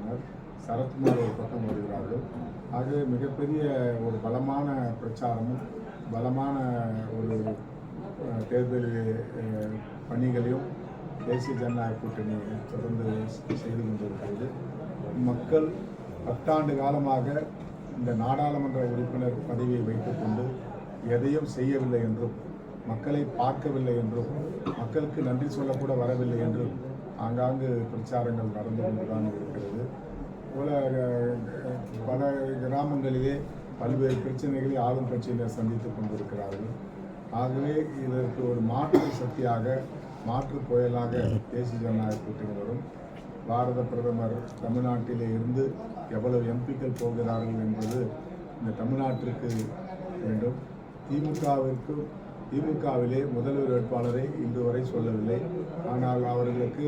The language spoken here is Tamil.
வருகின்றனர், சரத்குமார் ஒரு பக்கம் வருகிறார்கள். ஆகவே மிகப்பெரிய ஒரு பலமான பிரச்சாரமும் பலமான ஒரு தேர்தல் பணிகளையும் தேசிய ஜனநாயக கூட்டணி தொடர்ந்து செய்து கொண்டிருக்கிறது. மக்கள் 10 ஆண்டு காலமாக இந்த நாடாளுமன்ற உறுப்பினர் பதவியை வைத்துக்கொண்டு எதையும் செய்யவில்லை என்றும், மக்களை பார்க்கவில்லை என்றும், மக்களுக்கு நன்றி சொல்லக்கூட வரவில்லை என்றும் ஆங்காங்கு பிரச்சாரங்கள் நடந்து கொண்டுதான் இருக்கிறது. பல கிராமங்களிலே பல்வேறு பிரச்சனைகளை ஆளும் கட்சியினர் சந்தித்துக் கொண்டிருக்கிறார்கள். ஆகவே இதற்கு ஒரு மாற்று சக்தியாக, மாற்று புயலாக தேசிய ஜனநாயக கூட்டணி வரும். பாரத பிரதமர் தமிழ்நாட்டிலே இருந்து எவ்வளவு எம்பிக்கள் போகிறார்கள் என்பது இந்த தமிழ்நாட்டிற்கு வேண்டும். திமுகவிலே முதல்வர் வேட்பாளரை இன்று வரை சொல்லவில்லை. ஆனால் அவர்களுக்கு